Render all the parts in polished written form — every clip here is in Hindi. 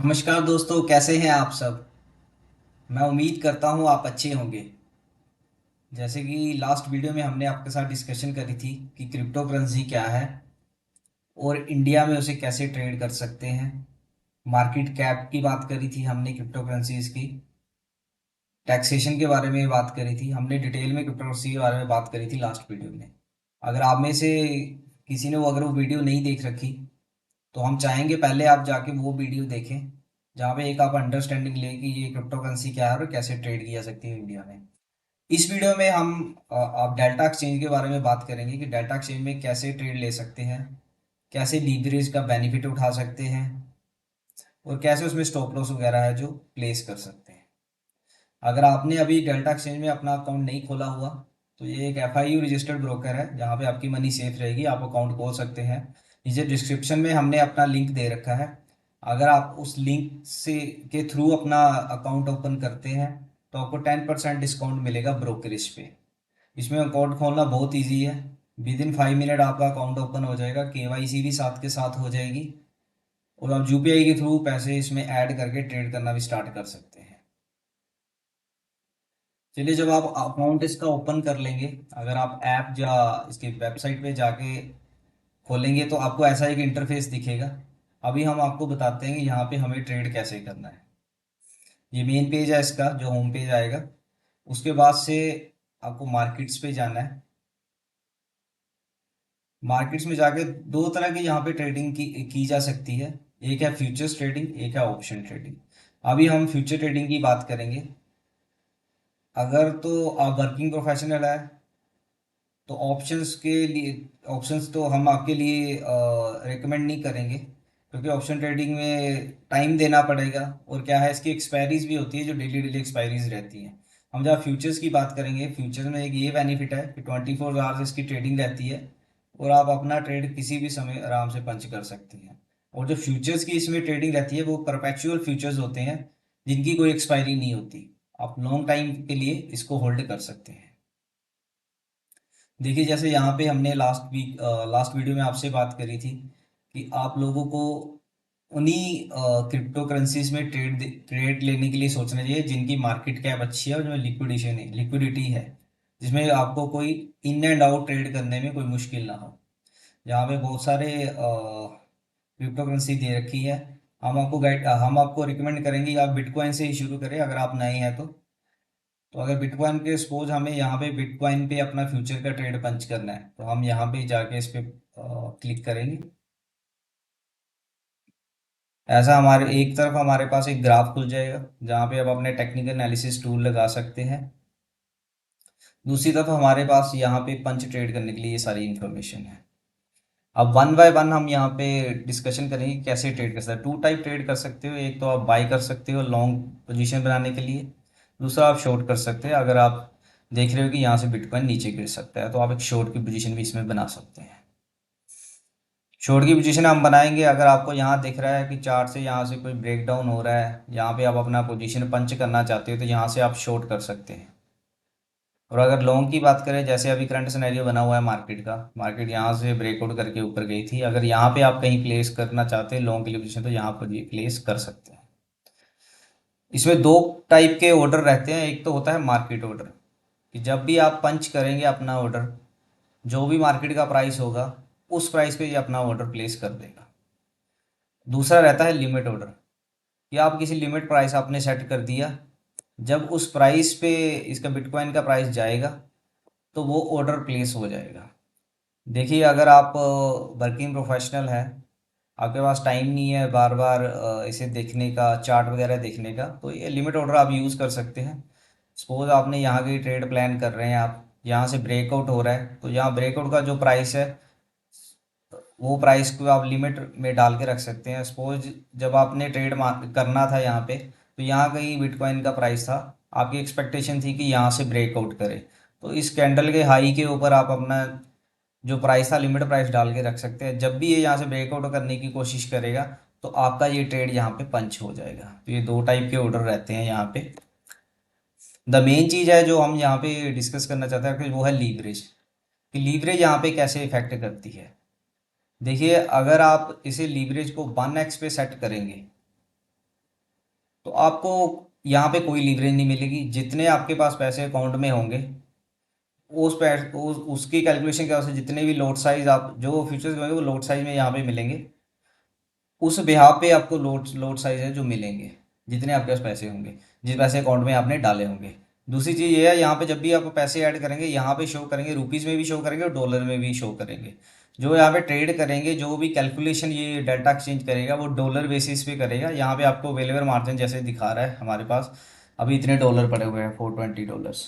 नमस्कार दोस्तों, कैसे हैं आप सब। मैं उम्मीद करता हूँ आप अच्छे होंगे। जैसे कि लास्ट वीडियो में हमने आपके साथ डिस्कशन करी थी कि क्रिप्टो करेंसी क्या है और इंडिया में उसे कैसे ट्रेड कर सकते हैं। मार्केट कैप की बात करी थी हमने क्रिप्टो करेंसीज की। टैक्सेशन के बारे में बात करी थी हमने, डिटेल में क्रिप्टो करेंसी के बारे में बात करी थी लास्ट वीडियो में। अगर आप में से किसी ने वो वीडियो नहीं देख रखी, तो हम चाहेंगे पहले आप जाके वो वीडियो देखें, जहाँ पे एक आप अंडरस्टैंडिंग लें कि ये क्रिप्टो करेंसी क्या है और कैसे ट्रेड किया सकती है इंडिया में। इस वीडियो में हम आप डेल्टा एक्सचेंज के बारे में बात करेंगे कि डेल्टा एक्सचेंज में कैसे ट्रेड ले सकते हैं, कैसे लीवरेज का बेनिफिट उठा सकते हैं और कैसे उसमें स्टॉप लॉस वगैरह है जो प्लेस कर सकते हैं। अगर आपने अभी डेल्टा एक्सचेंज में अपना अकाउंट नहीं खोला हुआ, तो ये एक FIU रजिस्टर्ड ब्रोकर है जहाँ पे आपकी मनी सेफ रहेगी, आप अकाउंट खोल सकते हैं। नीचे डिस्क्रिप्शन में हमने अपना लिंक दे रखा है। अगर आप उस लिंक से के थ्रू अपना अकाउंट ओपन करते हैं, तो आपको 10% डिस्काउंट मिलेगा ब्रोकरेज पे। इसमें अकाउंट खोलना बहुत ईजी है। विद इन 5 मिनट आपका अकाउंट ओपन हो जाएगा, KYC भी साथ के साथ हो जाएगी और आप UPI के थ्रू पैसे इसमें ऐड करके ट्रेड करना भी स्टार्ट कर सकते हैं। चलिए, जब आप अकाउंट इसका ओपन कर लेंगे, अगर आप ऐप या इसकी वेबसाइट पे जाके खोलेंगे तो आपको ऐसा एक इंटरफेस दिखेगा। अभी हम आपको बताते हैं कि यहाँ पे हमें ट्रेड कैसे करना है। ये मेन पेज है इसका, जो होम पेज आएगा। उसके बाद से आपको मार्केट्स पे जाना है। मार्केट्स में जाके दो तरह की यहाँ पे ट्रेडिंग की जा सकती है। एक है फ्यूचर्स ट्रेडिंग, एक है ऑप्शन ट्रेडिंग। अभी हम फ्यूचर ट्रेडिंग की बात करेंगे। अगर तो आप वर्किंग प्रोफेशनल है, तो ऑप्शंस के लिए, ऑप्शंस तो हम आपके लिए रिकमेंड नहीं करेंगे, क्योंकि ऑप्शन ट्रेडिंग में टाइम देना पड़ेगा और क्या है, इसकी एक्सपायरीज भी होती है जो डेली डेली एक्सपायरीज रहती हैं। हम जब फ्यूचर्स की बात करेंगे, फ्यूचर्स में एक ये बेनिफिट है कि 24 आवर्स इसकी ट्रेडिंग रहती है और आप अपना ट्रेड किसी भी समय आराम से पंच कर सकते हैं। और जो फ्यूचर्स की इसमें ट्रेडिंग रहती है वो परपेचुअल फ्यूचर्स होते हैं, जिनकी कोई एक्सपायरी नहीं होती। आप लॉन्ग टाइम के लिए इसको होल्ड कर सकते हैं। देखिए, जैसे यहाँ पे हमने लास्ट वीडियो में आपसे बात करी थी कि आप लोगों को उन्हीं क्रिप्टो करेंसीज में ट्रेड लेने के लिए सोचना चाहिए जिनकी मार्केट कैप अच्छी है और जिसमें लिक्विडिटी है, जिसमें आपको कोई इन एंड आउट ट्रेड करने में कोई मुश्किल ना हो। यहाँ पे बहुत सारे क्रिप्टो करेंसी दे रखी है। हम आपको रिकमेंड करेंगे कि आप बिटकॉइन से ही शुरू करें अगर आप नए हैं तो अगर बिटकॉइन के सपोज हमें यहाँ पे बिटकॉइन पे अपना फ्यूचर का ट्रेड पंच करना है, तो हम यहाँ पे जाके इस पे क्लिक करेंगे। ऐसा हमारे एक तरफ हमारे पास एक ग्राफ खुल जाएगा जहाँ पे आप अपने टेक्निकल एनालिसिस टूल लगा सकते हैं। दूसरी तरफ हमारे पास यहाँ पे पंच ट्रेड करने के लिए ये सारी इन्फॉर्मेशन है। अब वन बाय वन हम यहाँ पे डिस्कशन करेंगे कि कैसे ट्रेड कर सकते हैं। टू टाइप ट्रेड कर सकते हो, एक तो आप बाई कर सकते हो लॉन्ग पोजीशन बनाने के लिए, दूसरा आप शॉर्ट कर सकते हैं। अगर आप देख रहे हो कि यहाँ से बिटकॉइन नीचे गिर सकता है, तो आप एक शॉर्ट की पोजीशन भी इसमें बना सकते हैं। शॉर्ट की पोजीशन हम बनाएंगे अगर आपको यहाँ दिख रहा है कि चार्ट से यहाँ से कोई ब्रेकडाउन हो रहा है, यहाँ पे आप अपना पोजीशन पंच करना चाहते हो, तो यहाँ से आप शॉर्ट कर सकते हैं। और अगर लॉन्ग की बात करें, जैसे अभी करंट सिनेरियो बना हुआ है मार्केट का, मार्केट यहाँ से ब्रेकआउट करके ऊपर गई थी, अगर यहाँ पे आप कहीं प्लेस करना चाहते हैं लॉन्ग के लिए पोजीशन, तो यहाँ पर ये प्लेस कर सकते हैं। इसमें दो टाइप के ऑर्डर रहते हैं। एक तो होता है मार्केट ऑर्डर, कि जब भी आप पंच करेंगे अपना ऑर्डर, जो भी मार्केट का प्राइस होगा उस प्राइस पे ये अपना ऑर्डर प्लेस कर देगा। दूसरा रहता है लिमिट ऑर्डर, कि आप किसी लिमिट प्राइस आपने सेट कर दिया, जब उस प्राइस पे इसका बिटकॉइन का प्राइस जाएगा तो वो ऑर्डर प्लेस हो जाएगा। देखिए, अगर आप वर्किंग प्रोफेशनल है, आपके पास टाइम नहीं है बार बार इसे देखने का, चार्ट वगैरह देखने का, तो ये लिमिट ऑर्डर आप यूज़ कर सकते हैं। सपोज आपने यहाँ की ट्रेड प्लान कर रहे हैं, आप यहाँ से ब्रेकआउट हो रहा है, तो यहाँ ब्रेकआउट का जो प्राइस है वो प्राइस को आप लिमिट में डाल के रख सकते हैं। सपोज जब आपने ट्रेड करना था यहाँ पे, तो यहाँ कहीं बिटकॉइन का प्राइस था, आपकी एक्सपेक्टेशन थी कि यहाँ से ब्रेकआउट करे, तो इस कैंडल के हाई के ऊपर आप अपना जो प्राइस था लिमिट प्राइस डाल के रख सकते हैं। जब भी ये यहाँ से ब्रेकआउट करने की कोशिश करेगा, तो आपका ये ट्रेड यहाँ पे पंच हो जाएगा। तो ये दो टाइप के ऑर्डर रहते हैं यहाँ पे। द मेन चीज़ है जो हम यहाँ पे डिस्कस करना चाहते हैं कि वो है लीवरेज, कि लीवरेज यहाँ पे कैसे इफेक्ट करती है। देखिए, अगर आप इसे लीवरेज को 1x पे सेट करेंगे, तो आपको यहाँ पे कोई लीवरेज नहीं मिलेगी। जितने आपके पास पैसे अकाउंट में होंगे उसकी कैलकुलेशन क्या होगी, जितने भी लोट साइज आप जो फ्यूचर्स में वो लोट साइज में यहाँ पे मिलेंगे, उस बिहाफ पे आपको लोट लोट साइज है जो मिलेंगे, जितने आपके पास पैसे होंगे, जिस पैसे अकाउंट में आपने डाले होंगे। दूसरी चीज़ ये है, यहाँ पे जब भी आप पैसे ऐड करेंगे यहाँ पे शो करेंगे, रुपीज़ में भी शो करेंगे और डॉलर में भी शो करेंगे। जो यहाँ पे ट्रेड करेंगे, जो भी कैलकुलेशन ये डेल्टा एक्सचेंज करेगा वो डॉलर बेसिस पे करेगा। यहाँ पे आपको अवेलेबल मार्जिन जैसे दिखा रहा है हमारे पास अभी इतने डॉलर पड़े हुए हैं, $420।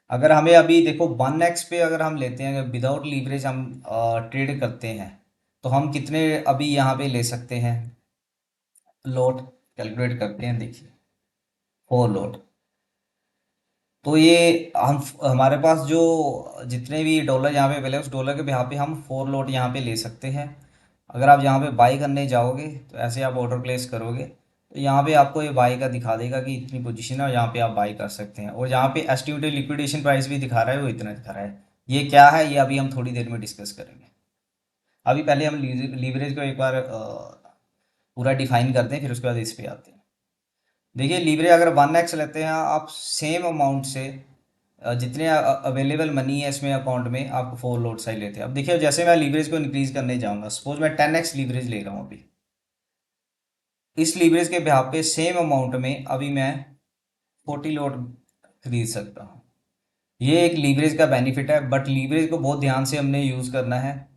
अगर हमें अभी देखो 1x पे अगर हम लेते हैं, अगर विदाउट लीवरेज हम ट्रेड करते हैं, तो हम कितने अभी यहाँ पे ले सकते हैं लोट, कैलकुलेट करते हैं, देखिए 4 लोट। तो ये हम हमारे पास जो जितने भी डॉलर यहाँ पे अवेलेबल है उस डॉलर के यहाँ पे हम 4 लोट यहाँ पे ले सकते हैं। अगर आप यहाँ पे बाई करने जाओगे तो ऐसे आप ऑर्डर प्लेस करोगे तो यहाँ पे आपको ये बाई का दिखा देगा कि इतनी पोजीशन है और यहाँ पे आप बाई कर सकते हैं। और यहाँ पे एस्टिमेटेड लिक्विडेशन प्राइस भी दिखा रहा है, वो इतना दिखा रहा है। ये क्या है ये अभी हम थोड़ी देर में डिस्कस करेंगे। अभी पहले हम लीवरेज को एक बार पूरा डिफाइन करते हैं, फिर उसके बाद इस पे आते हैं। देखिए लीवरेज अगर 1x लेते हैं आप सेम अमाउंट से, जितने अवेलेबल मनी है इसमें अकाउंट में, आप 4 लोट साइज लेते हैं। अब देखिए जैसे मैं लीवरेज को इंक्रीज करने जाऊंगा, सपोज मैं 10x लीवरेज ले रहा हूँ अभी, इस लीवरेज के बिहाफ पे सेम अमाउंट में अभी मैं 40 लोट खरीद सकता हूँ। ये एक लीवरेज का बेनिफिट है, बट लीवरेज को बहुत ध्यान से हमने यूज़ करना है।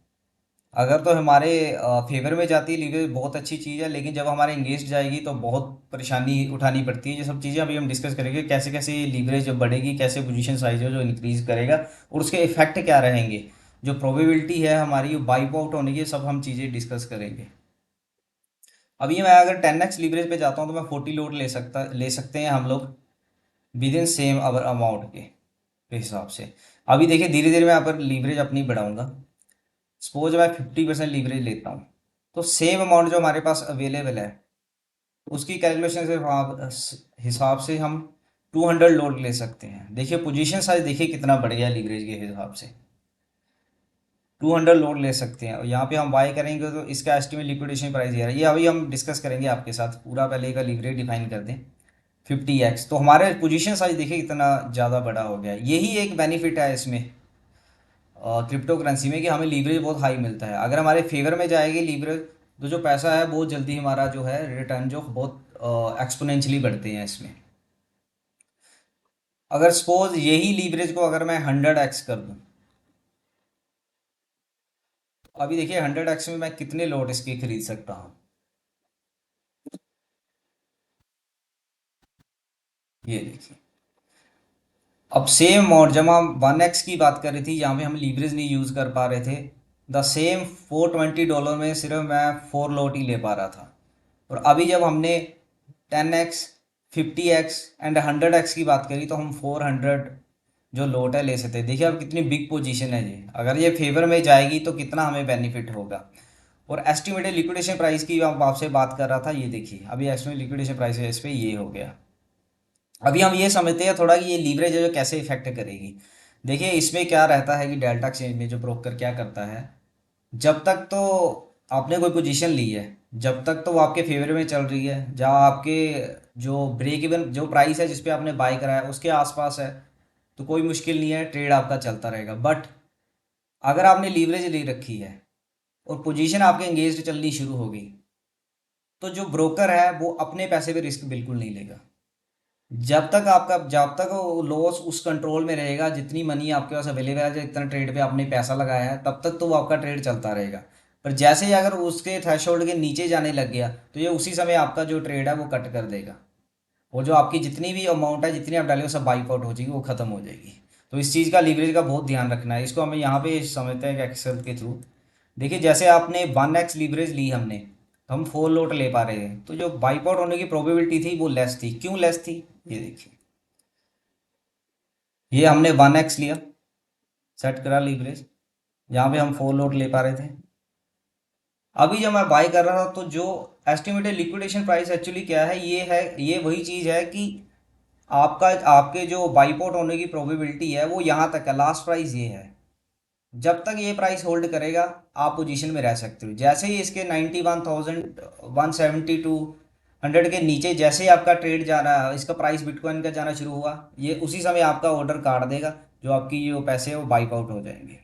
अगर तो हमारे फेवर में जाती है लीवरेज बहुत अच्छी चीज़ है, लेकिन जब हमारे इंगेज जाएगी तो बहुत परेशानी उठानी पड़ती है। ये सब चीज़ें अभी हम डिस्कस करेंगे, कैसे कैसे ये लीवरेज जब बढ़ेगी, कैसे पोजीशन साइज है जो इंक्रीज करेगा और उसके इफेक्ट क्या रहेंगे, जो प्रोबेबिलिटी है हमारी वाइप आउट होने की, सब हम चीज़ें डिस्कस करेंगे। अभी मैं अगर 10x लीवरेज पे जाता हूँ तो मैं 40 लोट ले सकते हैं हम लोग with in same our amount के हिसाब से। अभी देखिए धीरे धीरे मैं यहाँ पर लीवरेज अपनी बढ़ाऊंगा। सपोज मैं 50% लीवरेज लेता हूँ, तो सेम अमाउंट जो हमारे पास अवेलेबल है उसकी कैलकुलेशन से हिसाब से हम 200 लोड ले सकते हैं। देखिए पोजीशन साइज देखिए कितना बढ़ गया लीवरेज के हिसाब से, 200 लोड ले सकते हैं। और यहाँ पे हम बाय करेंगे तो इसका एस्टिमेट लिक्विडेशन प्राइस ये है, ये अभी हम डिस्कस करेंगे आपके साथ। पूरा पहले का लीवरेज डिफाइन कर दें 50x, तो हमारे पोजीशन साइज देखिए कितना ज़्यादा बड़ा हो गया है। यही एक बेनिफिट है इसमें क्रिप्टो करेंसी में, कि हमें लीवरेज बहुत हाई मिलता है। अगर हमारे फेवर में जाएगी लीवरेज तो जो पैसा है बहुत जल्दी हमारा जो है रिटर्न जो बहुत एक्सपोनेंशियली बढ़ते हैं इसमें। अगर सपोज यही लीवरेज को अगर मैं 100x कर दूं, अभी देखिए 100x में मैं कितने लॉट इसके खरीद सकता हूँ, ये देखिए। अब सेम अमाउंट जब हम 1x की बात कर रही थी, यहाँ पे हम लीवरेज नहीं यूज़ कर पा रहे थे, द सेम $420 में सिर्फ मैं 4 लोट ही ले पा रहा था। और अभी जब हमने 10x 50x एंड 100x की बात करी तो हम 400 जो लोट है ले सकते हैं। देखिए अब कितनी बिग पोजीशन है ये, अगर ये फेवर में जाएगी तो कितना हमें बेनिफिट होगा। और एस्टिमेटेड लिक्विडेशन प्राइस की आपसे बात कर रहा था, ये देखिए अभी एस्टिमेटेड लिक्विडेशन प्राइस है इस पे ये हो गया। अभी हम ये समझते हैं थोड़ा कि ये लीवरेज है जो कैसे इफेक्ट करेगी। देखिए इसमें क्या रहता है कि डेल्टा एक्सचेंज में जो ब्रोकर क्या करता है, जब तक तो आपने कोई पोजीशन ली है, जब तक तो वो आपके फेवर में चल रही है, जहाँ आपके जो ब्रेक इवन जो प्राइस है जिस पे आपने बाय करा है उसके आसपास है, तो कोई मुश्किल नहीं है, ट्रेड आपका चलता रहेगा। बट अगर आपने लीवरेज ले रखी है और पोजीशन आपके एंगेज चलनी शुरू हो गई, तो जो ब्रोकर है वो अपने पैसे पे रिस्क बिल्कुल नहीं लेगा। जब तक वो लॉस उस कंट्रोल में रहेगा, जितनी मनी आपके पास अवेलेबल है, जितना ट्रेड पे आपने पैसा लगाया है, तब तक तो वो आपका ट्रेड चलता रहेगा। पर जैसे ही अगर उसके थ्रेशोल्ड के नीचे जाने लग गया तो ये उसी समय आपका जो ट्रेड है वो कट कर देगा। वो जो आपकी जितनी भी अमाउंट है, जितनी आप डाले वो सब वाइप आउट हो जाएगी, वो खत्म हो जाएगी। तो इस चीज़ का लीवरेज का बहुत ध्यान रखना है। इसको हमें यहाँ पे समझते हैं कि एक्सेल के थ्रू। देखिए जैसे आपने 1x लीवरेज ली हमने, तो हम 4 लोट ले पा रहे हैं, तो जो वाइप आउट होने की प्रोबेबिलिटी थी वो लेस थी। क्यों लेस थी, ये देखिए। ये हमने 1x लिया, सेट करा लीवरेज, यहाँ पे हम 4 लोट ले पा रहे थे। अभी जब मैं बाय कर रहा था तो जो एस्टिमेटेड लिक्विडेशन प्राइस एक्चुअली क्या है, ये वही चीज़ है कि आपका आपके जो बाइप आउट होने की प्रोबेबिलिटी है वो यहाँ तक है, लास्ट प्राइस ये है। जब तक ये प्राइस होल्ड करेगा आप पोजीशन में रह सकते हो। जैसे ही इसके 91,172 100 के नीचे जैसे ही आपका ट्रेड जाना, इसका प्राइस बिटकॉइन का जाना शुरू हुआ, ये उसी समय आपका ऑर्डर काट देगा, जो आपकी जो पैसे हैं वो वाइप आउट हो जाएंगे।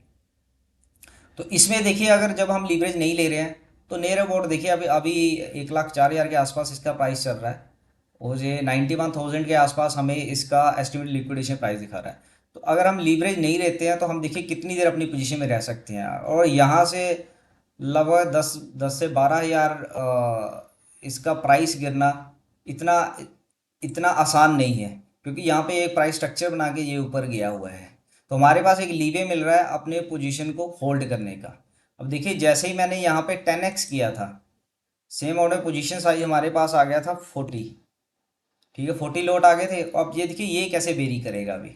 तो इसमें देखिए अगर जब हम लीवरेज नहीं ले रहे हैं तो नियर अबाउट देखिए अभी अभी 1,04,000 के आसपास इसका प्राइस चल रहा है, और ये 91,000 के आसपास हमें इसका एस्टिमेट लिक्विडेशन प्राइस दिखा रहा है। तो अगर हम लीवरेज नहीं लेते हैं तो हम देखिए कितनी देर अपनी पोजीशन में रह सकते हैं, और यहाँ से लगभग 10 से 12 हज़ार इसका प्राइस गिरना इतना इतना आसान नहीं है, क्योंकि यहाँ पे एक प्राइस स्ट्रक्चर बना के ये ऊपर गया हुआ है। तो हमारे पास एक लीवे मिल रहा है अपने पोजीशन को होल्ड करने का। अब देखिए जैसे ही मैंने यहाँ पे 10x किया था, सेम ऑर्डर पोजीशन साइज हमारे पास आ गया था 40। ठीक है, 40 लॉट आ गए थे। अब ये देखिए ये कैसे वेरी करेगा अभी,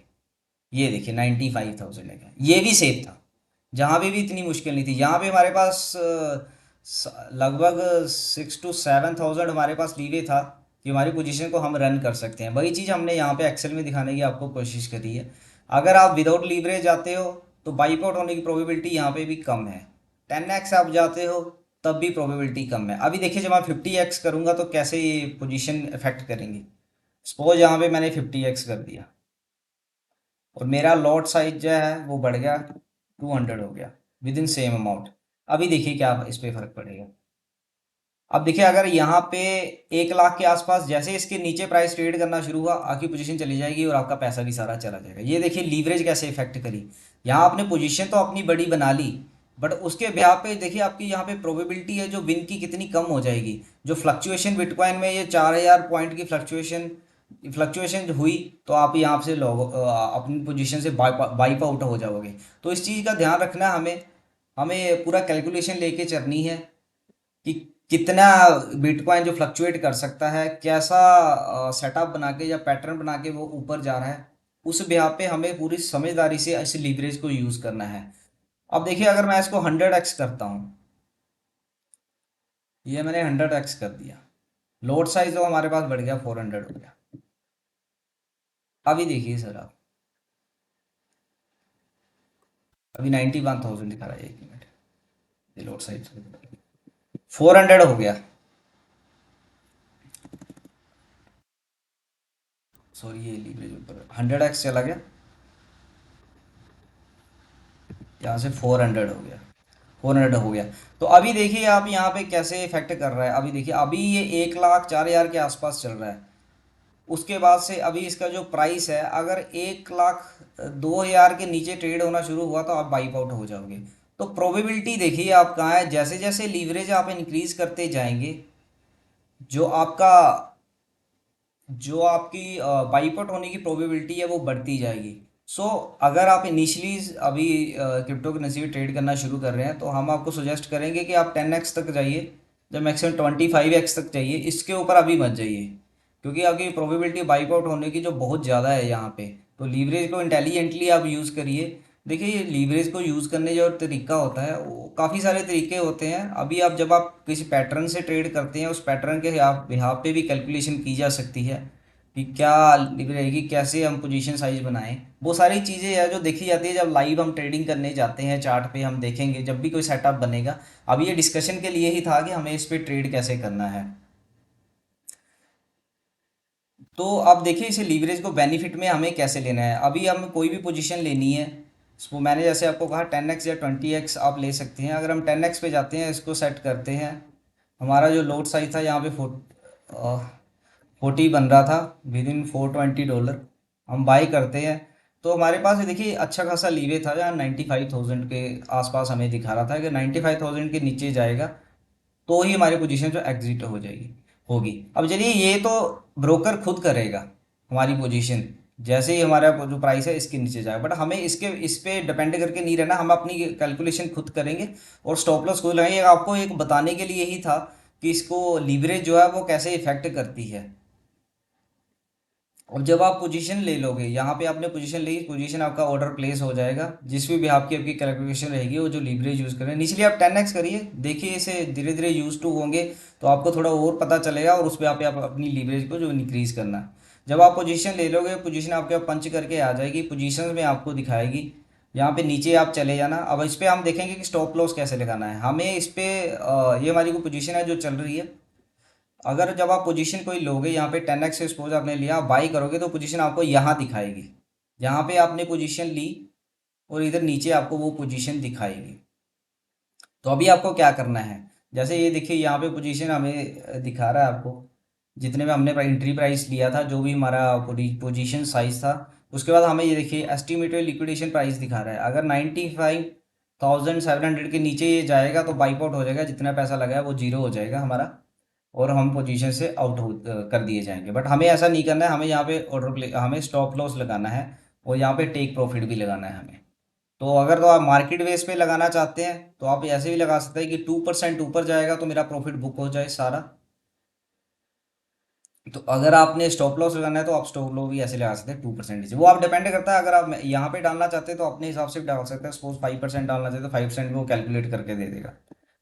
ये देखिए 95,000 है, ये भी सेफ था, जहाँ पे भी इतनी मुश्किल नहीं थी। यहाँ पे हमारे पास लगभग 6 to 7,000 हमारे पास लीवे था कि हमारी पोजीशन को हम रन कर सकते हैं। वही चीज़ हमने यहाँ पे एक्सेल में दिखाने की आपको कोशिश करी है। अगर आप विदाउट लीवरेज जाते हो तो बाइक आउट होने की प्रोबेबिलिटी यहाँ पे भी कम है। 10x आप जाते हो तब भी प्रोबेबिलिटी कम है। अभी देखिए जब मैं 50x करूँगा तो कैसे ये पोजीशन इफेक्ट करेंगे। सपोज यहाँ पे मैंने 50x कर दिया और मेरा लॉट साइज जो है वो बढ़ गया, 200 हो गया विद इन सेम अमाउंट। अभी देखिए क्या इस पे फर्क पड़ेगा। अब देखिए अगर यहाँ पे 1 लाख के आसपास जैसे इसके नीचे प्राइस ट्रेड करना शुरू हुआ, आपकी पोजीशन चली जाएगी और आपका पैसा भी सारा चला जाएगा। ये देखिए लीवरेज कैसे इफेक्ट करी। यहाँ आपने पोजीशन तो अपनी बड़ी बना ली, बट उसके ब्याह पे देखिए आपकी यहाँ पे प्रोबेबिलिटी है जो विन की कितनी कम हो जाएगी। जो फ्लक्चुएशन बिटकॉइन में ये 4,000 पॉइंट की फ्लक्चुएशन फ्लक्चुएशन हुई, तो आप यहाँ से अपनी पोजीशन से वाइप आउट हो जाओगे। तो इस चीज़ का ध्यान रखना है हमें। हमें पूरा कैलकुलेशन लेके चलनी है कि कितना बिटकॉइन जो फ्लक्चुएट कर सकता है, कैसा सेटअप बना के या पैटर्न बना के वो ऊपर जा रहा है। उस ब्याह पे हमें पूरी समझदारी से इस लीवरेज को यूज़ करना है। अब देखिए अगर मैं इसको 100x करता हूँ, ये मैंने 100x कर दिया, लोड साइज तो हमारे पास बढ़ गया, 400 हो गया। अभी देखिए सर आप, अभी 91,000 दिखा रहा है, 1 मिनट, ये लोड साइज 400 हो गया। सॉरी ये लीवरेज ऊपर 100x चला गया, यहाँ से 400 हो गया, 400 हो गया। तो अभी देखिए आप यहाँ पे कैसे इफेक्ट कर रहा है। अभी देखिए अभी ये 1,04,000 के आसपास चल रहा है। उसके बाद से अभी इसका जो प्राइस है, अगर 1,02,000 के नीचे ट्रेड होना शुरू हुआ तो आप बाइक आउट हो जाओगे। तो प्रोबेबिलिटी देखिए आप कहाँ है, जैसे जैसे लीवरेज आप इंक्रीज करते जाएंगे, जो आपका जो आपकी वाइप आउट होने की प्रोबेबिलिटी है वो बढ़ती जाएगी। सो अगर आप इनिशियली अभी क्रिप्टो करेंसी में ट्रेड करना शुरू कर रहे हैं तो हम आपको सजेस्ट करेंगे कि आप 10x तक जाइए, जब मैक्सिमम 25x तक जाइए, इसके ऊपर अभी मत जाइए, क्योंकि आपकी प्रोबेबिलिटी वाइप आउट होने की जो बहुत ज़्यादा है यहाँ पे। तो लीवरेज को इंटेलिजेंटली आप यूज़ करिए। देखिए ये लीवरेज को यूज़ करने जो तरीका होता है वो काफ़ी सारे तरीके होते हैं। अभी आप जब आप किसी पैटर्न से ट्रेड करते हैं, उस पैटर्न के आप यहाँ पे भी कैलकुलेशन की जा सकती है कि क्या लीवरेज रहेगी, कैसे हम पोजीशन साइज बनाएं। वो सारी चीज़ें हैं जो देखी जाती है जब लाइव हम ट्रेडिंग करने जाते हैं, चार्ट पे हम देखेंगे जब भी कोई सेटअप बनेगा। अब ये डिस्कशन के लिए ही था कि हमें इस पे ट्रेड कैसे करना है। तो अब देखिए इसे लीवरेज को बेनिफिट में हमें कैसे लेना है। अभी हमें कोई भी पोजीशन लेनी है, इसको मैंने जैसे आपको कहा 10x या 20x आप ले सकते हैं। अगर हम 10x पे जाते हैं, इसको सेट करते हैं, हमारा जो लोड साइज था यहाँ पे 40 बन रहा था विद इन $420, हम बाई करते हैं। तो हमारे पास ये देखिए अच्छा खासा लीवे था, जहाँ 95,000 के आसपास हमें दिखा रहा था कि 95,000 के नीचे जाएगा तो ही हमारी पोजीशन जो एग्जिट हो जाएगी होगी। अब चलिए ये तो ब्रोकर खुद करेगा हमारी पोजीशन, जैसे ही हमारा जो प्राइस है इसके नीचे जाएगा, बट हमें इस पे डिपेंड करके नहीं रहना, हम अपनी कैलकुलेशन खुद करेंगे और स्टॉप लॉस खुद लगाएंगे। आपको एक बताने के लिए ही था कि इसको लीवरेज जो है वो कैसे इफेक्ट करती है। और जब आप पोजीशन ले लोगे, यहाँ पे आपने पोजीशन ली, पोजीशन आपका ऑर्डर प्लेस हो जाएगा, जिस भी आपकी आपकी कैलकुलेशन रहेगी वो जो लीवरेज यूज़ करें। इनिशियली आप 10x करिए, देखिए इसे धीरे धीरे यूज टू होंगे तो आपको थोड़ा और पता चलेगा, और उस पर आप अपनी लीवरेज को जो इंक्रीज करना है। जब आप पोजीशन ले लोगे, पोजीशन आपके पंच करके आ जाएगी, पोजीशन में आपको दिखाएगी। यहाँ पे नीचे आप चले जाना। अब इस पर हम देखेंगे कि स्टॉप लॉस कैसे लगाना है हमें। इस पर ये हमारी को पोजीशन है जो चल रही है, अगर जब आप पोजीशन कोई लोगे यहाँ पे 10x से सपोज आपने लिया, आप बाई करोगे तो पोजीशन आपको यहाँ दिखाएगी, जहाँ पे आपने पोजीशन ली और इधर नीचे आपको वो पोजीशन दिखाएगी। तो अभी आपको क्या करना है, जैसे ये देखिए यहाँ पे पोजीशन हमें दिखा रहा है आपको, जितने में हमने एंट्री प्राइस लिया था, जो भी हमारा पोजीशन साइज था। उसके बाद हमें ये देखिए एस्टिमेटेड लिक्विडेशन प्राइस दिखा रहा है, अगर 95,700 के नीचे ये जाएगा तो बाइक आउट हो जाएगा, जितना पैसा लगा है वो जीरो हो जाएगा हमारा, और हम पोजीशन से आउट हो कर दिए जाएंगे। बट हमें ऐसा नहीं करना है, हमें यहाँ पे ऑर्डर प्ले, हमें स्टॉप लॉस लगाना है और यहाँ पे टेक प्रॉफिट भी लगाना है हमें। तो अगर तो आप मार्केट बेस पे लगाना चाहते हैं तो आप ऐसे भी लगा सकते हैं कि 2% ऊपर जाएगा तो मेरा प्रॉफिट बुक हो जाए सारा। तो अगर आपने स्टॉप लॉस लगाना है तो आप स्टॉप लॉस भी ऐसे लगा सकते हैं 2%, वो आप डिपेंड करता है। अगर आप यहाँ पे डालना चाहते हैं तो अपने हिसाब से भी डाल सकते हैं, सपोज 5% डालना चाहते हैं तो 5% वो कैलकुलेट करके दे देगा।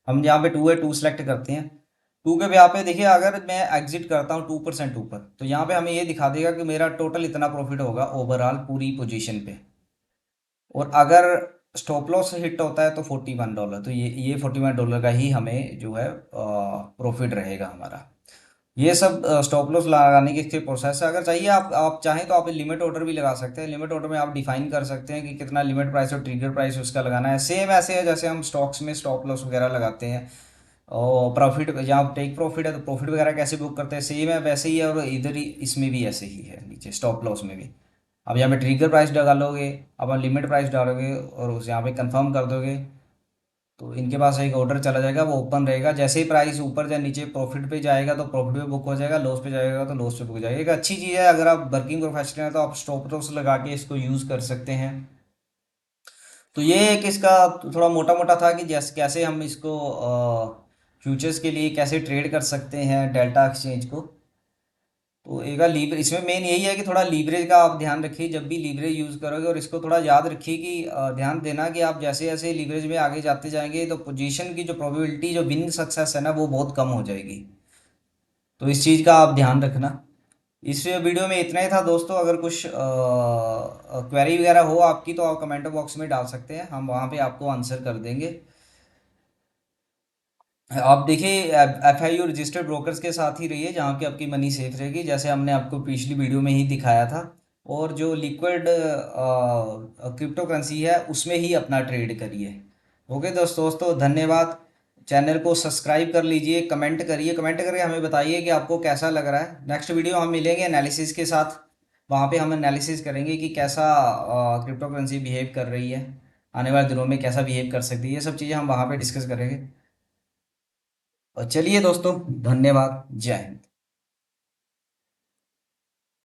हम यहाँ पे 2 है, 2 सेलेक्ट करते हैं। 2 के यहाँ पे देखिए, अगर मैं एग्जिट करता हूँ 2% ऊपर तो यहाँ पे हमें ये दिखा देगा कि मेरा टोटल इतना प्रॉफिट होगा ओवरऑल पूरी पोजीशन पे। और अगर स्टॉप लॉस हिट होता है तो $41, तो ये $41 का ही हमें जो है प्रॉफिट रहेगा हमारा। ये सब स्टॉप लॉस लगाने की इसके प्रोसेस है। अगर चाहिए आप चाहें तो आप लिमिट ऑर्डर भी लगा सकते हैं। लिमिट ऑर्डर में आप डिफाइन कर सकते हैं कि कितना लिमिट प्राइस और ट्रिगर प्राइस उसका लगाना है। सेम ऐसे है जैसे हम स्टॉक्स में स्टॉप लॉस वगैरह लगाते हैं, और प्रॉफिट जहाँ टेक प्रॉफिट है तो प्रॉफिट वगैरह कैसे बुक करते हैं, सेम है वैसे ही है। और इधर ही इसमें भी ऐसे ही है, नीचे स्टॉप लॉस में भी अब यहाँ पे ट्रिगर प्राइस डालोगे, अब आप लिमिट प्राइस डालोगे और उस यहाँ पे कंफर्म कर दोगे तो इनके पास एक ऑर्डर चला जाएगा, वो ओपन रहेगा। जैसे ही प्राइस ऊपर या नीचे प्रॉफिट पे जाएगा तो प्रॉफिट पे बुक हो जाएगा, लॉस पे जाएगा तो लॉस पे बुक हो जाएगा। एक अच्छी चीज़ है, अगर आप वर्किंग प्रोफेशनल हैं तो आप स्टॉप लॉस लगा के इसको यूज़ कर सकते हैं। तो ये एक इसका थोड़ा मोटा मोटा था कि जैसे कैसे हम इसको फ्यूचर्स के लिए कैसे ट्रेड कर सकते हैं डेल्टा एक्सचेंज को। तो एक लीवर इसमें मेन यही है कि थोड़ा लीवरेज का आप ध्यान रखिए जब भी लीवरेज यूज़ करोगे, और इसको थोड़ा याद रखिए कि ध्यान देना कि आप जैसे जैसे लीवरेज में आगे जाते जाएंगे तो पोजीशन की जो प्रोबेबिलिटी जो विन सक्सेस है ना वो बहुत कम हो जाएगी। तो इस चीज़ का आप ध्यान रखना। इस वीडियो में इतना ही था दोस्तों। अगर कुछ क्वेरी वगैरह हो आपकी तो आप कमेंट बॉक्स में डाल सकते हैं, हम वहाँ पे आपको आंसर कर देंगे। आप देखिए FIU रजिस्टर्ड ब्रोकर्स के साथ ही रहिए जहाँ की आपकी मनी सेफ रहेगी, जैसे हमने आपको पिछली वीडियो में ही दिखाया था। और जो लिक्विड क्रिप्टो करेंसी है उसमें ही अपना ट्रेड करिए। ओके दोस्तों धन्यवाद। चैनल को सब्सक्राइब कर लीजिए, कमेंट करिए, कमेंट करके हमें बताइए कि आपको कैसा लग रहा है। नेक्स्ट वीडियो हम मिलेंगे एनालिसिस के साथ, वहाँ पे हम एनालिसिस करेंगे कि कैसा क्रिप्टो करेंसी बिहेव कर रही है, आने वाले दिनों में कैसा बिहेव कर सकती है। ये सब चीज़ें हम वहाँ पे डिस्कस करेंगे। और चलिए दोस्तों, धन्यवाद, जय हिंद।